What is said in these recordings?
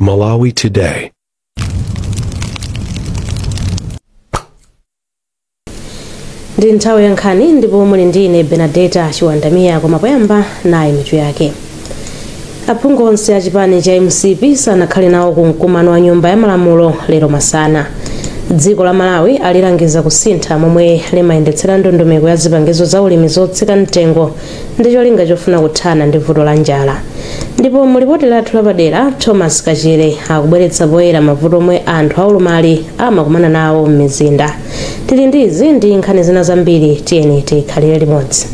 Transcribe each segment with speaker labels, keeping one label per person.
Speaker 1: Malawi Today.
Speaker 2: Ndi nthawi ya nkhani ndipo muli ndine Benedetta Chiwandamia koma poyamba nayi mitu yake. Aphungu onse a chipani cha MCP sanakhale nawo ku mkumano wa nyumba ya malamulo lero masana. Dziko la Malawi alilangiza kusintha momwe limayendetsera ndondomeko ya zipangizo za ulimi zotsika mtengo ndi cholinga chofuna kuthana ndi vuto la njala. Ndipo mulipoti lathu lapadera Thomas Kachire akubweretsa poyera mavuto omwe anthu aulumali amakumana nawo m'mizinda. Tili ndizi ndi nkhani zina zambiri, tiyeni tikhalire limodzi.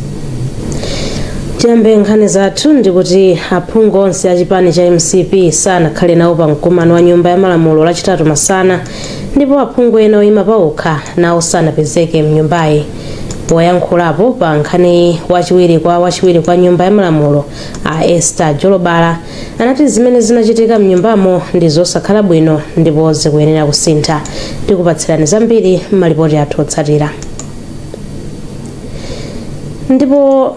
Speaker 2: Tiyambe nkhani zathu ndikuti aphungu onse a chipani cha MCP sanakhale nawo pa mkumano wa nyumba ya malamulo lachitatu masana, ndipo aphungu ena oyima pawokha nawo sanapezeke mnyumbayi. Poyankhulapo pa nkhani wachiwiri kwa nyumba ya malamulo a Esther Jolobala anati zimene zinachitika mnyumbamo ndi zosakhala bwino ndipo zikuyenera kusintha. Tikupatsirani zambiri m'malipoti athu otsatira. Ndipo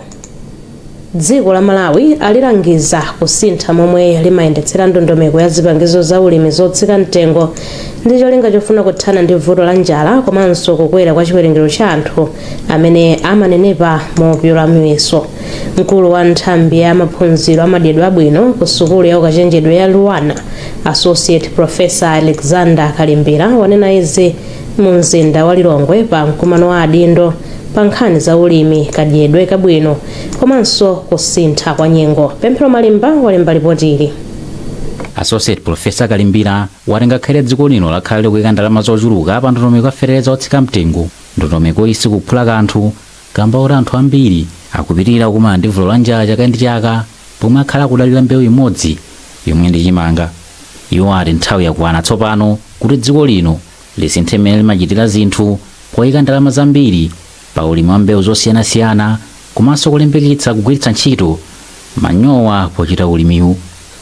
Speaker 2: dziko la Malawi alilangiza kusintha momwe limayendetsera ndondomeko ya zipangizo za ulimi zotsika mtengo ndi cholinga chofuna kuthana ndi vuto la njala komanso kukwera kwa chiwerengero cha anthu amene amanenepa mopyola miyeso. Mkulu wa nthambi ya maphunziro amadyedwe abwino ku sukulu ya ukachenjedwe ya Luwana, Associate Professor Alexander Kalimbira wanena izi mu mzinda wa Lilongwe pa mkumano wa adindo pa nkhani za ulimi, kadyedwe kabwino komanso kusintha kwa nyengo. Pemphero Malimba walemba ripoti ili.
Speaker 3: Associate Professor Kalimbira watenga kale dziko lino lakhale likuyika ndalama zochuluka pa ndondomeko yofereza otsika mtengo. Ndondomeko isi kuphula kanthu kamba oti anthu ambiri akupitirira kukumana ndi vuto la njala chaka ndi chaka pomwe akhala kudalira mbewu imodzi yomwe ndi chimanga. Iwo ati nthawi yakwana tsopano kuti dziko lino lisinthe mmene limachitira zinthu poyika ndalama zambiri pa ulimi wa mbewu zosiyanasiyana komanso kulimbikitsa kugwiritsa ntchito manyowa pochita ulimiwu.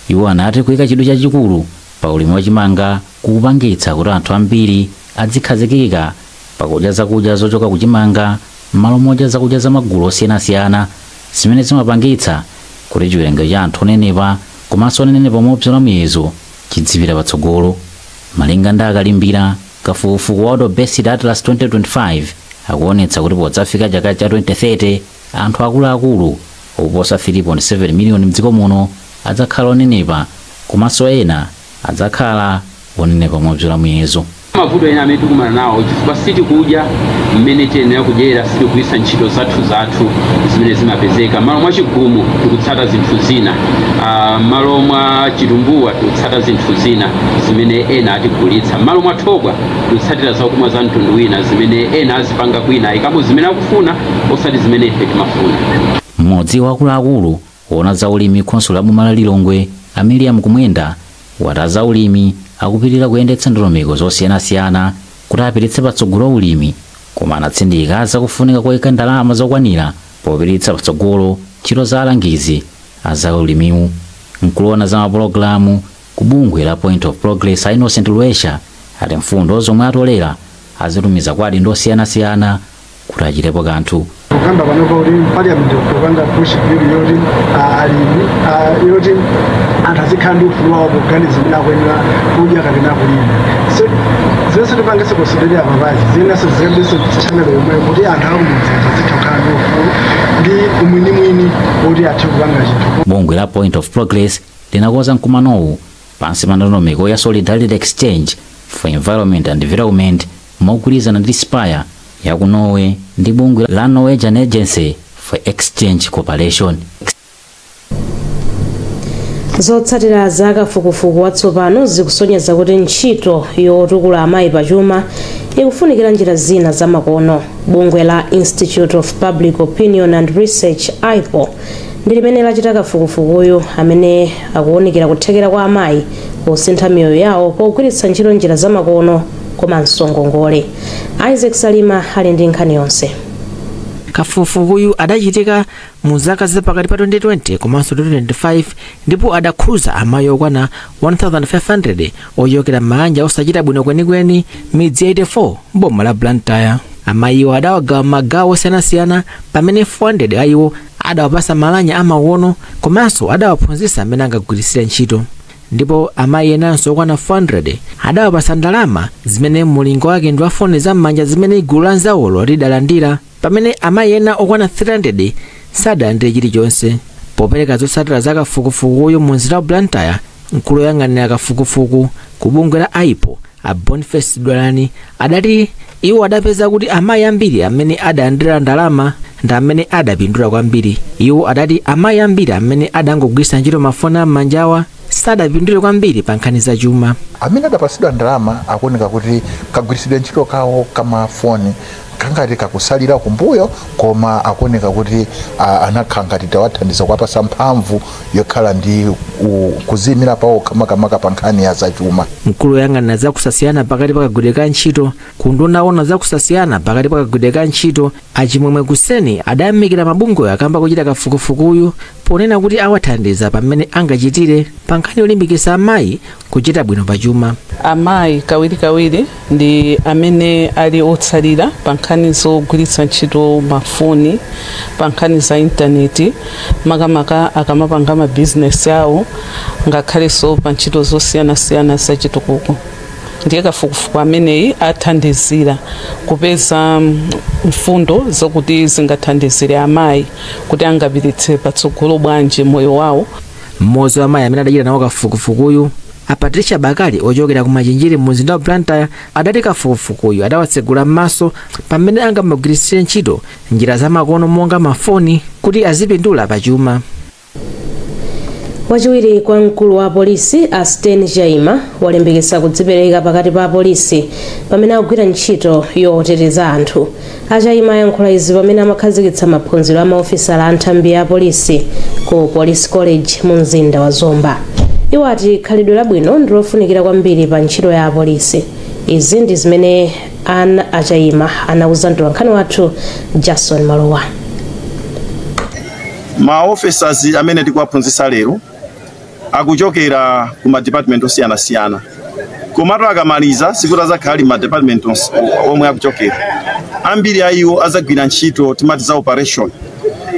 Speaker 3: Iwo anati kuyika chidwi chachikulu pa ulimi wa chimanga kukupangitsa kuti anthu ambiri adzikhazikika pakudya zakudya zochoka ku chimanga m'malo modya zakudya za magulu osiyanasiyana zimene zimapangitsa kuti chiwerengero cha anthu onenepa komanso onenepa mopyola miyezo chidziwira patsogolo. Malinga ndi Kalimbira, kafukufuku wa World Based Atlas 2025 akuonetsa kuti podzafika chaka cha 2030 anthu akuluakulu oposa 3.7 miliyoni mdziko muno adzakhala onenepa komanso ena adzakhala onenepa mopyola miyezo.
Speaker 4: Mavuto ena amene tikumana nawo chifukwa sitikudya mmene tiyenera kudyera, sitikugwiritsa ntchito zathu zimene zimapezeka. Malo mwa chigumu tikutsata zinthu zina, malo mwa chitumbuwa tikutsata zinthu zina zimene ena atigulitsa. Malo mwa thokwa tikutsatira zakumwa za mtundu wina zimene ena azipanga kwina ikamo zimene akufuna osati zimene ife timafuna.
Speaker 3: Mmodzi wa akuluakulu woona za ulimi khonso la boma la Lilongwe, Ameliam Kumwenda, wati za ulimi akupitirira kuyendetsa ndondomeko zosiyanasiyana kuti apititse patsogolo ulimi, koma anatsindika zakufunika koyika ndalama zokwanira popititsa patsogolo ntchito za alangizi za ulimiwu. Mkulu wa za mapulogalamu ku bungwe la Point of Progress Innocent Lwesha ati mfundo zomwe atolera azitumiza kwa adindo osiyanasiyana kuti achitepo kanthu.
Speaker 5: Kamba panopa kuti parliament kupanga push bill yoti anthu azikhala ndi ufulu wawo poganiza zimene akuyenera kudya kapena kulima. So zonse tipangise kusiderera mapazi zinaso zikabisa channel yomwe kuti anthu akumudzi azikhala ndi ufulu ndi umwinimwini woti athe kupanga chinthu.
Speaker 3: Bungwe la Point of Progress linakonza mkumanowu pansi pa ndondomeko ya Solidarity Exchange for Environment and Development mogwirizana ndi Spire ya ku Norway ndi bungwe la Norwegian Agency for Exchange Cooperation.
Speaker 2: Zotsatira za kafukufuku watsopano zikusonyeza kuti ntchito yotukula amayi pachuma ikufunikira njira zina zamakono. Bungwe la Institute of Public Opinion and Research IPO ndi limene lachita kafukufukuyo amene akuonekera kuthekera kwa amayi posintha miyoyo yawo pogwiritsa ntchito njira zamakono komanso ngongole. Isaac Salima ali ndi nkhani yonse.
Speaker 6: Kafukufukuyu adachitika mu zaka zapakati pa 2020 komanso 2025 ndipo adakhuza amayi okwana 1500 oyokera m'manja osachita bwino kwenikweni midzi 84 boma la Blantyre. Amayiwo adawagawa magawo osiyanasiyana pamene 400 ayiwo adawapasa malanya amakono komanso adawaphunzitsa amene angagwiritsira ntchito. ndipo amayi enanso okwana 400 adawapasa ndalama zimene mulingo wake ndi wa foni zam'manja zimene gulu la nzawolo lidalandira, pamene amayi ena okwana 300 sadalandire chilichonse. Popereka zotsatira za kafukufukuyo mu mzinda wa Blantyre, mkulu woyang'anira kafukufuku ku bungwe la aipo a Boniface Dwalani adati iwo adapeza kuti amayi ambiri amene adalandira ndalama ndi amene adapindula kwambiri. Iwo adati amayi ambiri amene adangogwiritsa ntchito mafoni am'manjawa sadapindule kwambiri pa nkhani za chuma.
Speaker 1: Amene adapasidwa ndalama akuoneka kuti kagwiritsidwe ntchito kawo kamafoni kangati kakusalira kumbuyo, koma akuoneka kuti anakhala ngati tawathandiza kuwapasa mphamvu yokhala ndi kuzimira pawo kamakamaka pa nkhani ya zachuma.
Speaker 6: Mkulu woyang'anira zakusasiyana pakati pa kagwiridwe ka ntchito ku nduna yoona zakusasiyana pakati pa kagwiridwe ka ntchito Achimwemwe Kuseni adayamikira mabungwe akamba kuchita kafukufukuyu ponena kuti awathandiza pamene angachitire pa nkhani yolimbikitsa amayi kuchita bwino pa chuma.
Speaker 7: Amayi kawirikawiri ndi amene ali otsalira pa nkhani zogwiritsa ntchito mafoni, pa nkhani za intaneti, makamaka akamapanga mabizinesi awo ngakhalenso pa ntchito zosiyanasiyana zachitukuko. Ndiye kafukufuku ameneyi athandizira kupeza mfundo zokuti zingathandizire amayi kuti angapititse patsogolo bwanji moyo wawo.
Speaker 6: Mmodzi wa amayi amene adachita nawo kafukufukuyu a Patricia Bakali ochokera ku Machinjiri mu mzinda wa Blantyre adati kafukufukuyu adawatsegula m'maso pamene angamagwiritsire ntchito njira zamakono monga mafoni kuti azipindula pa chuma.
Speaker 2: Wachiwiri kwa mkulu wa polisi Asten Jaima walimbikitsa kudzipereka pakati pa polisi pamene akugwira ntchito yoteteza anthu. Ajaima ayankhula izi pamene amakhazikitsa maphunziro a maofisala a nthambi ya polisi ku Police College mu mzinda wa Zomba. Iwo ati khalidwe labwino ndi lofunikira kwambiri pa ntchito ya polisi. Izi ndi zimene Ajaima anauza mtolankhani wathu Jason Malowa.
Speaker 8: Ma officers amene tikuwaphunzitsa lero akuchokera ku ma department osiyana-siyana. Komatu akamaliza sikuti azakhala ma department omwe akuchokera. Ambiri a iwo azagwira ntchito timati za operation.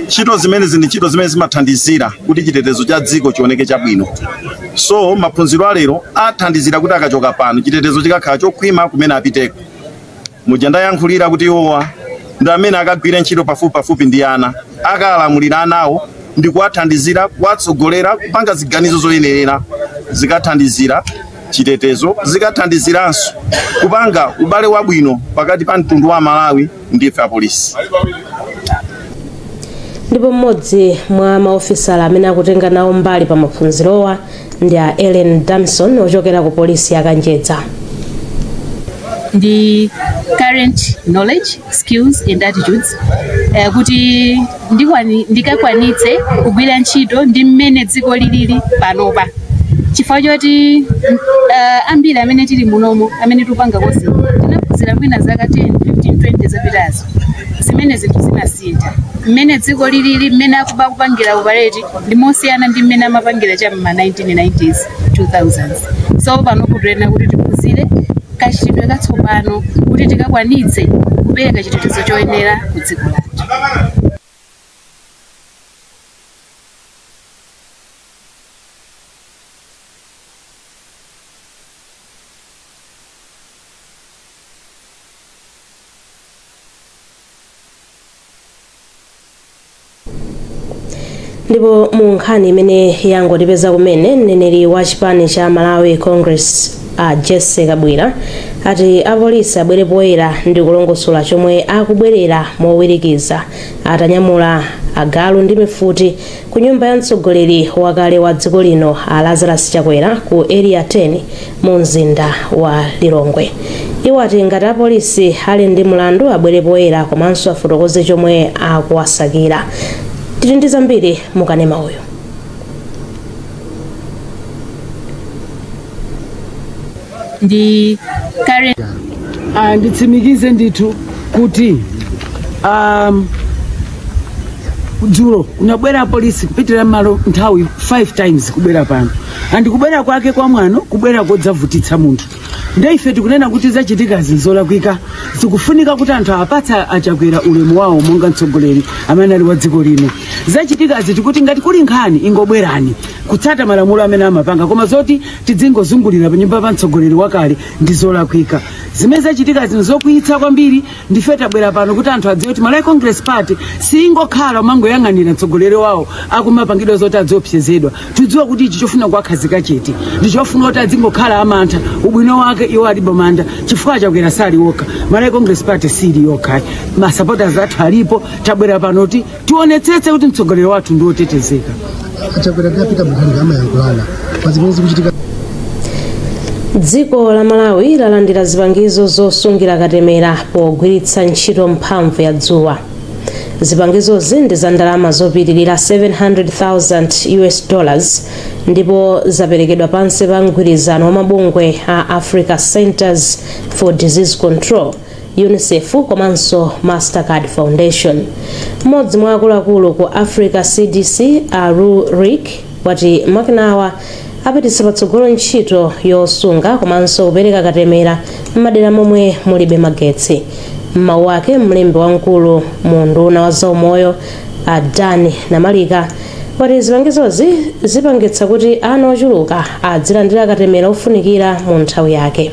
Speaker 8: Ntchito zimene ndi ntchito zimene zimathandizira kuti chitetezo cha dziko chioneke chabwino. So maphunziro a lero athandizira kuti akachoka pano chitetezo chikakhala chokhwima kumene apiteko. Muja ndayankhulira kuti iwowa ndi amene akagwira ntchito pafupi ndi ana, akalamulira anawo ndi kuwathandizira, kuwatsogolera, kupanga ziganizo zoyenera zikathandizira chitetezo, zikathandiziranso kupanga ubale wabwino pakati pa mtundu wa Malawi ndi ife apolisi.
Speaker 2: Ndipo mmodzi mwa maofisala amene akutenga nawo mbali pa maphunzirowa ndi a Ellen Damson ochokera ku polisi ya Kanjedza.
Speaker 9: The current knowledge, skills and attitudes kuti ndikakwanitse kugwira ntchito ndi mmene dziko lilili panopa. Chifukwa choti ambiri amene tili munomo amene tupanga kozi tinaphunzira mwina zaka 10, 15, 20 zapitazo. Zimene zinthu zinasintha. Mmene dziko lilili mmene akupangira operate ndi mosiyana ndi mmene amapangira cha ma 1990s 2000s. So pano kutena kuti tiphunzire kachitidwe katsopano kuti tikakwanitse kupereka chitetezo choyenera ku dziko lathu.
Speaker 2: Ndipo mu nkhani imene yangotipeza kumene mneneri wa chipani cha Malawi Congress Jesse Kabwira ati apolisi abwere poyera ndi kulongosola chomwe akubwerera mowirikiza atanyamula agalu ndi mifuti ku nyumba ya mtsogoleri wakale wa dziko lino Lazarus Chakwera ku area 10 mu mzinda wa Lilongwe. Iwo ati ngati apolisi ali ndi mlandu abwere poyera komanso afotokoze chomwe akuwasakira. Tili ndi zambiri mukanema uyu.
Speaker 9: The current
Speaker 10: nditsimikize ndithu kuti dzulo unabwera polisi kupitira malo nthawi 5 times kubwera pano. Kubwera kwake kwa mwano kubwera kodzavutitsa munthu. Ndeife tikunena kuti zachitika zolakwika zikufunika kuti anthu apatsa Achakwera ulemu wawo monga mtsogoleri amene ali wa dziko lino. Zachitika ziti kuti ngati kuli nkhani ingobwerani kutsata malamulo amene amapanga koma zoti tidzingozungulira panyumba pa mtsogoleri wakale ndi zolakwika zimene zachitika zino zokwiyitsa kwambiri. Ndife tabwera pano kuti anthu adziwe kuti Malawi Congress Party singokhala umangoyang'anira mtsogoleri wawo akumapangidwa zoti adziopsezedwa. Tidziwa kuti ichi chofuna kuwakhazika chete ndichofuna kuti adzingokhala amantha ubwino wake iwo alibe manda chifukwa chakwera sali wokha. Malawi Congress Party sili yokha, masupporters athu alipo. Tabwera pano kuti tionetsetse kuti mtsogoleri wathu ndi otetezeka.
Speaker 2: Dziko la Malawi lalandira zipangizo zosungira katemera pogwiritsa ntchito mphamvu ya dzuwa. Zipangizozi ndi za ndalama zopitirira $700,000 ndipo zaperekedwa pansi pa mgwirizano wa mabungwe a Africa Centers for Disease Control, UNICEF komanso Mastercard Foundation. Mmodzi mwa akuluakulu ku Africa CDC Aru Rick wati makinawa apititsa patsogolo ntchito yosunga komanso kupereka katemera m'madera momwe mulibe magetsi. M'mawu ake mlembi wamkulu mu nduna wa zaumoyo Adani Namalika wati zipangizozi zipangitsa kuti ana ochuluka adzilandira katemera ofunikira mu nthawi yake.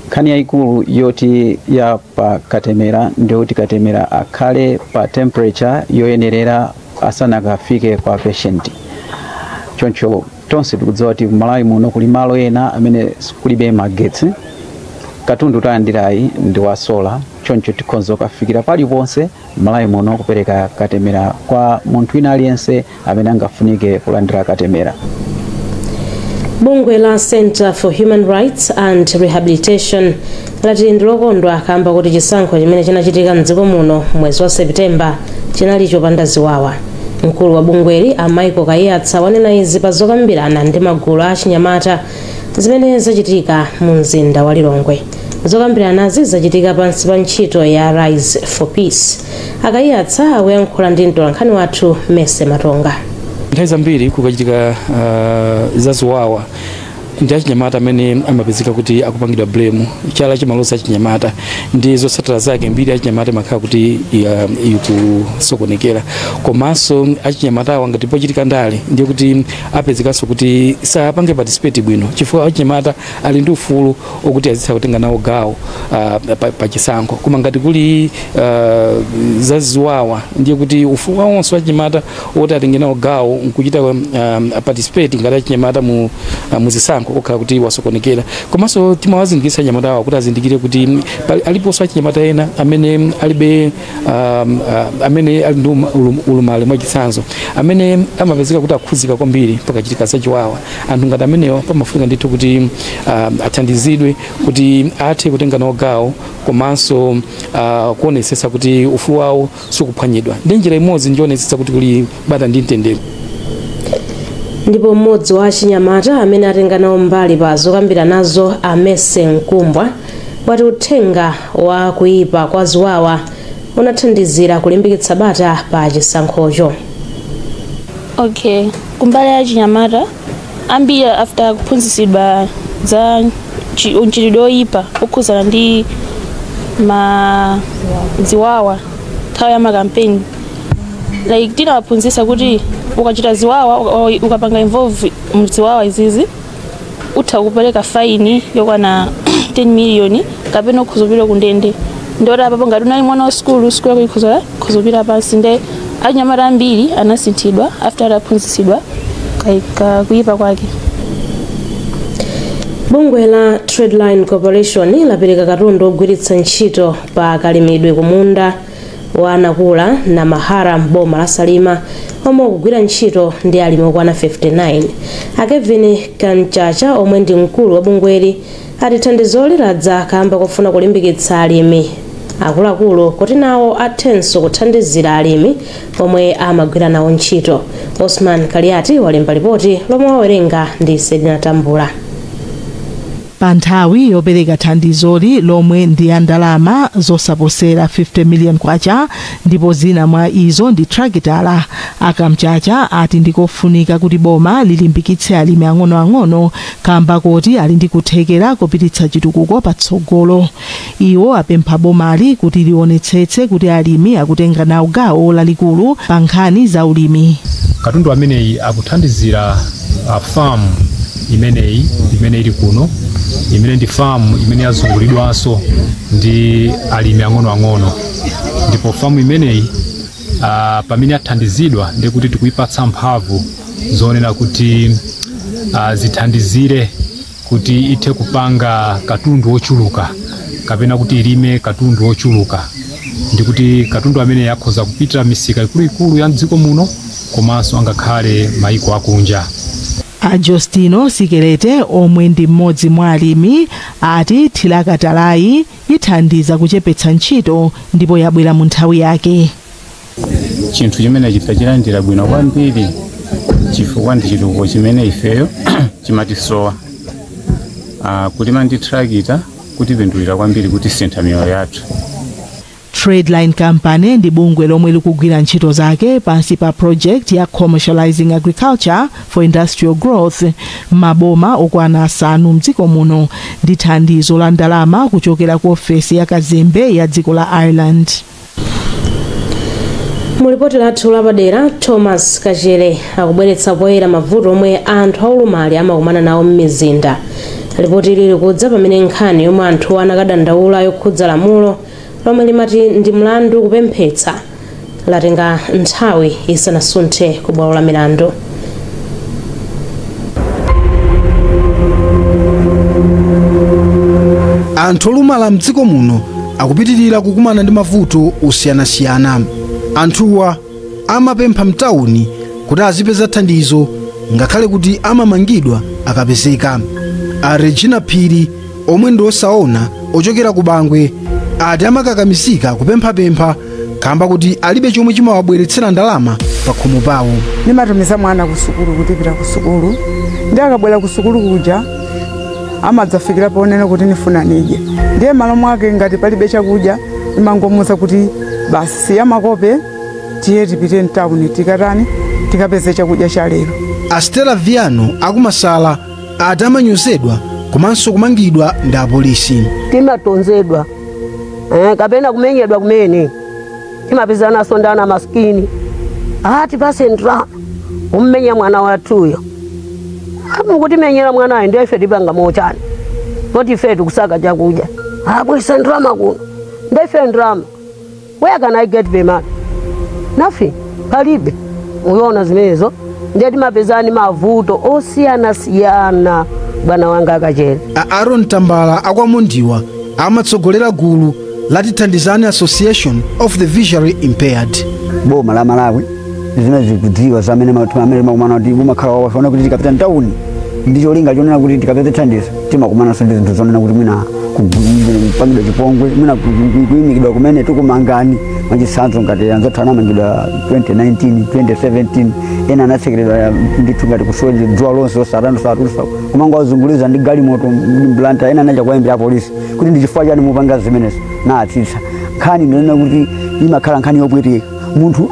Speaker 11: Nkhani yayikulu yoti ya pa katemera ndiyoti katemera akhale pa temperature yoyenerera asanakafike kwa patient. Choncho tonse tikudziwa kuti Malawi muno kuli malo ena amene kulibe magetsi. Katundu tayandirayi ndi wa sola. Choncho tikhonza kufikira paliponse Malawi muno kupereka katemera kwa munthu wina aliyense amene angafunike kulandira katemera.
Speaker 2: Bungwe la Center for Human Rights and Rehabilitation lati ndilokondwa kamba kuti chisankho chimene chinachitika mdziko muno mwezi wa Septemba chinali chopanda ziwawa. Mkulu wa bungweli a Michael Kayatsa wanena izi pa zokambirana ndi magulu a chinyamata zimene zachitika mu mzinda wa Lilongwe. Zokambiranazi zachitika pansi pa ntchito ya Rise for Peace. Akayatsa akuyankhula ndi mtolankhani wathu Mese Matonga.
Speaker 12: Nthawi zambiri kukachitika zaziwawa ndi achinyamata amene amapezeka kuti akupangidwa blame chala chimalosa achinyamata ndi zotsatira zake mbiri achinyamata makhala kuti ikusokonekera komanso achinyamata awo ngati pochitika ndale ndiye kuti apezekanso kuti sapange participate bwino chifukwa achinyamata ali ndi ufulu okuti azitha kutenga nawo gawo pa chisankho koma ngati kuli zaziwawa ndiye kuti ufulu wawonso achinyamata oti atenge nawo gawo nkuchita participate ngati achinyamata mu zisankho okhala kuti wasokonekera komanso timawazindikitsa achinyamata awo kuti azindikire kuti aliponso achinyamata ena amene alibe amene ali ndi ulumali mwachitsanzo amene amapezeka kuti akhuzika kwambiri pakachitika zachiwawa. Anthu ngati amenewo pamafunika ndithu kuti athandizidwe kuti athe kutenga nawo gawo komanso kuonesesa kuti ufulu wawo sukuphwanyidwa. Ndi njira imodzi ndionesesa kuti kuli bata ndi mtendere.
Speaker 2: Ndipo mmodzi wa achinyamata amene atenga nawo mbali pa zokambiranazo Amese Nkumbwa wati uthenga wa kuyipa kwa ziwawa unathandizira kulimbikitsa bata pa chisankhocho.
Speaker 13: Okay, kumbali ya achinyamata ambiri after kuphunzitsidwa za mchitidwe oyipa okhuzana ndi ziwawa nthawi ya makampeni like tinawaphunzitsa kuti ukachita ziwawa ukapanga involve mziwawa izizi utha kupereka faini yokwana 10 million kapena kukhuzupira kundende ndora apapo ngati unali mwana wa skulu yako kukhuzupira pansi nde achinyamata ambiri anasinthidwa after aphunzitsidwa kuyipa kwake.
Speaker 2: Bungwe la Tradeline Corporation lapereka katundu ogwiritsa ntchito pa kalimidwe kumunda wa Nakula na Mahara mboma la Salima omwe kugwira ntchito ndi alimi okwana 59. Kevin Kanchacha omwe ndi mkulu wa bungweli ati thandizoli ladza kamba kufuna kulimbikitsa alimi akuluakulu kuti nawo athenso kuthandizira alimi omwe amagwira nawo ntchito. Osman Kaliati walemba ripoti lomwe wawerenga ndi Sedina Tambula.
Speaker 14: pa nthawi yopereka thandizoli lomwe ndi ya ndalama zosaposera 50 million kwacha, ndipo zina mwa izo ndi trakitala. Akamchacha ati ndikofunika kuti boma lilimbikitse alimi ang'onoang'ono kamba kuti ali ndi kuthekera kupititsa chitukuko patsogolo. Iwo apempha bomali kuti lionetsetse kuti alimi akutenga nawo gawo lalikulu pa nkhani za ulimi.
Speaker 15: Katundu ameneyi akuthandizira farm imene ili kuno, imene ndi farm imene yazungulidwanso ndi alimi ang'onoang'ono, ndipo farm imeneyi pamene athandizidwa ndi kuti tikuyipatsa mphamvu zonena kuti zithandizire kuti ithe kupanga katundu ochuluka kapena kuti ilime katundu ochuluka, ndi kuti katundu amene yakhoza kupita misika ikuluikulu ya mdziko muno komanso angakhale maiko akunja.
Speaker 14: Justino Sikerete omwe ndi mmodzi mwa alimi ati thilakatalayi ithandiza kuchepetsa ntchito ndipo yabwera mu nthawi yake.
Speaker 16: Chinthu chimene chifachilandira bwino kwambiri chifukwa ndi chitukuko chimene ifeyo chimatisowa. Kulima ndi trakita kutipindulira kwambiri kuti sintha miyoyo yathu.
Speaker 14: Tradeline Company ndi bungwe lomwe likugwira ntchito zake pansi pa project ya Commercializing Agriculture for Industrial Growth maboma okwana 5 mdziko muno ndi thandizo la ndalama kuchokera ku ofesi ya kazembe ya dziko la Ireland.
Speaker 2: Mulipoti lathu lapadera Thomas Kajere akubweretsa poyera mavuto omwe anthu aulumali amakumana nawo m'mizinda. Ripoti ili likudza pamene nkhani yomwe anthu anakadandaula yokhudza lamulo lomwe limati ndi mlandu kupemphetsa latenga nthawi isanasunthe ku bwalo la milandu.
Speaker 17: Anthu olumala mdziko muno akupitirira kukumana ndi mavuto osiyanasiyana. Anthuwa amapempha mtauni kuti azipeza thandizo ngakhale kuti amamangidwa akapezeka. Regina Phiri omwe ndi osaona ochokera ku Bangwe ati amakakamisika kupemphapempha kamba kuti alibe chomwe chimawabweretsera ndalama pa khomo pawo.
Speaker 18: Ndimatumiza mwana ku sukulu kuti pita ku sukulu, ndi akabwera ku sukulu kuja amadzafikira ponena kuti nifuna nije, ndiye malo mwake ngati palibe chakudya imangomuza kuti basi siya makope tiye tipite mtawuni tikatani tikapeze chakudya cha lero.
Speaker 17: Astela Viano akumasala ati amanyozedwa komanso kumangidwa ndi apolisi.
Speaker 19: Timatonzedwa kapena kumenyedwa kumene timapezana sondana maskini ati pase ndalama ummenya mwana wathuyo kuti menyera mwana ndiye ife tipanga mochani kuti ife tikusaka chakudya abwisa ndalama kuno ndiye ife ndalama. Where can I get the money? Nothing. Palibe. Uyoona zimenezo ndiye timapezani mavuto osiyana bwana wanga Kajere.
Speaker 17: Aaron Tambala akwamundiwa amatsogolera gulu lati Thandizani Association of the Visually Impaired.
Speaker 20: Boma la Malawi zimene zikudziwa zamene matumamene makumana kuti mumakhala wafuna kuti tikapita mtauni ndicho linga chonena kuti tikapita thandizo timakumana ndi zinthu zonena kuti mwina kupangidwa chipongwe mwina kuyimikidwa kumene tikumangani mwachisanzo ngati anzathu anamangidwa 2019 2017 ena anasekeredwa ndithu ngati kusoje dzuwa lonse osatulusa kumanga wazunguliza ndi galimoto mblanta ena anacha kwayembera polisi kuti ndichifukwa chani mupanga zimenezo natsitsa nkhani ndinena kuti imakhala nkhani yopweteka munthu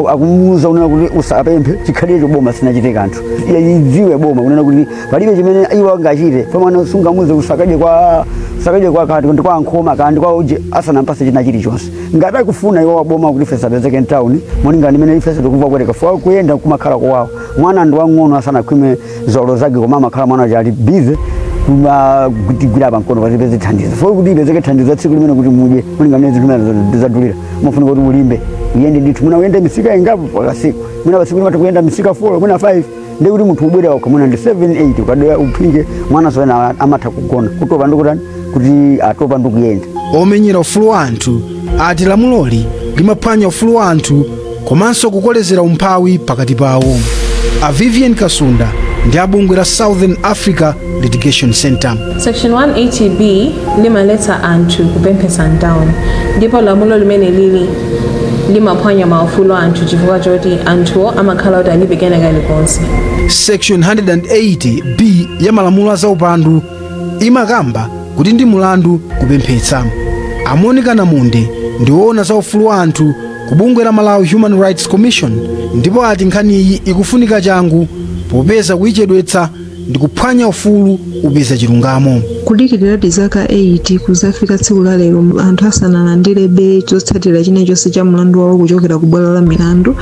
Speaker 20: akumuuza unena kuti usapemphe chikhalire boma sinachite kanthu idziwe boma unena kuti palibe chimene iwo angachite pamene sungamuze usakaje kwa kati ndi kwa nkhoma kandi kwa uje asanampase china chilichonse ngati akufuna iwo boma kuti fesa apezeke mtauni moninga ndimene ifesa tikumva kweteka fwa kuyenda kumakhala kwawo mwana ndi wang'ono asanakhwime zolo zake koma amakhala mwana chali bize kutigwira pankono patipeze thandizo fo kuti ipezeke thandizo tsiku limene kuti mudye moninga mene zinthu zadulira mufunika kuti ulimbe uyende ndithu muna uyende misika ingapo pakasiku muna pasiku limati kuyenda misika 4 muna 5 ndi kuti munthu ubwera wakho muna ndi 7-8 ukadaya uphinge mwana soena amatha kugona kutopa ndikutani kuti atopa ndikuyenda.
Speaker 17: Omenyera ufulu wa anthu ati lamuloli limaphwanya ufulu wa anthu komanso kukolezera umphawi pakati pawo. Vivian Kasunda ndi abungwe la Southern Africa Litigation Center.
Speaker 21: Section 180B limaleta anthu kupemphesa ntauni ndipo lamulo limene lili limaphwanya maufulu anthu chifukwa choti anthuwo amakhala kuti alibe kena kalikonse.
Speaker 17: Section 180B ya malamulo za upandu imakamba kuti ndi mulandu kupemphetsa. Monica Namunde ndi woona za ufulu wa anthu ku bungwe la Malawi Human Rights Commission, ndipo ati nkhaniyi ikufunika changu popeza kuyichedwetsa ndi kuphwanya ufulu upeza chilungamo.
Speaker 4: Kudikirira zaka 8 kuzafika tsiku la lero anthu asanalandirebe chotsatira chilichonse cha mlandu wawo kuchokera ku bwalo la milandu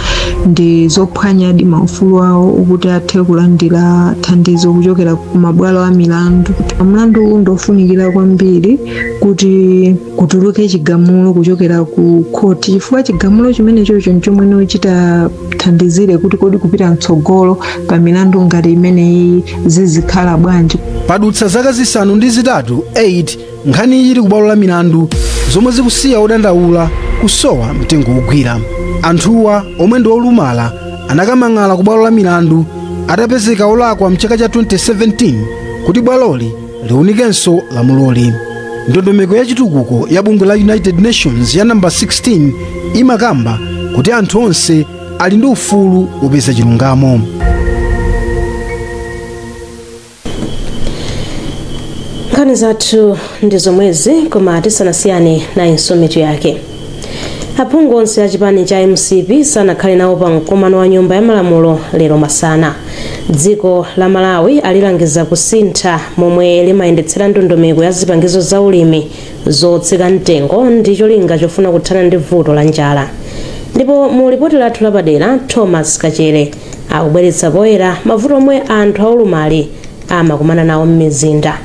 Speaker 4: ndi zophwanya maufulu awo kuti athe kulandira thandizo kuchokera ku mabwalo a milandu. Mlandu undofunikira kwambiri kuti kutuluke chigamulo kuchokera ku khoti, chifukwa chigamulo chimenecho chomwe nochita thandizire kuti kodi kupita mtsogolo pa milandu ngati imeneyi zizikhala bwanji.
Speaker 17: Padutsa zaka zisanu ndi zitatu 8 nkhani iyi ili ku bwalo la milandu zomwe zikusiya odandaula kusowa mtengo wogwira. Anthuwa omwe ndi olumala anakamang'ala ku bwalo la milandu atapezeka olakwa mchaka cha 2017 kuti bwaloli liunikenso lamuloli. Ndondomeko ya chitukuko ya bungwe la United Nations ya namba 16 imakamba kuti anthu onse ali ndi ufulu upeza chilungamo.
Speaker 2: Nkhani zathu ndi zomwezi, koma tisanasiyane na insometo yake. Aphungu onse a chipani cha MCP sanakhale nawo pa mkumano wa nyumba ya malamulo lero masana. Dziko la Malawi alilangiza kusintha momwe limayendetsera ndondomeko ya zipangizo za ulimi zotsika mtengo ndi cholinga chofuna kuthana ndi vuto la njala. Ndipo mu ripoti lathu lapadera Thomas Kachere akubweretsa poyera mavuto omwe anthu aulumali amakumana nawo m'mizinda.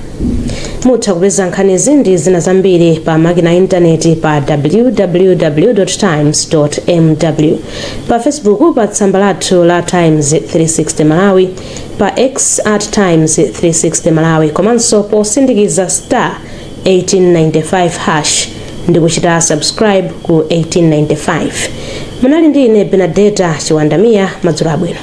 Speaker 2: Mutha kupeza nkhanizi ndi zina zambiri pa makina a intaneti pa www.times.mw, pa Facebook pa tsamba lathu la Times 360 Malawi, pa X @Times360 Malawi, komanso posindikiza *1895# ndi kuchita subscribe ku 1895. Munali ndi ine Benedetta Chiwandamia, madzulo abwino.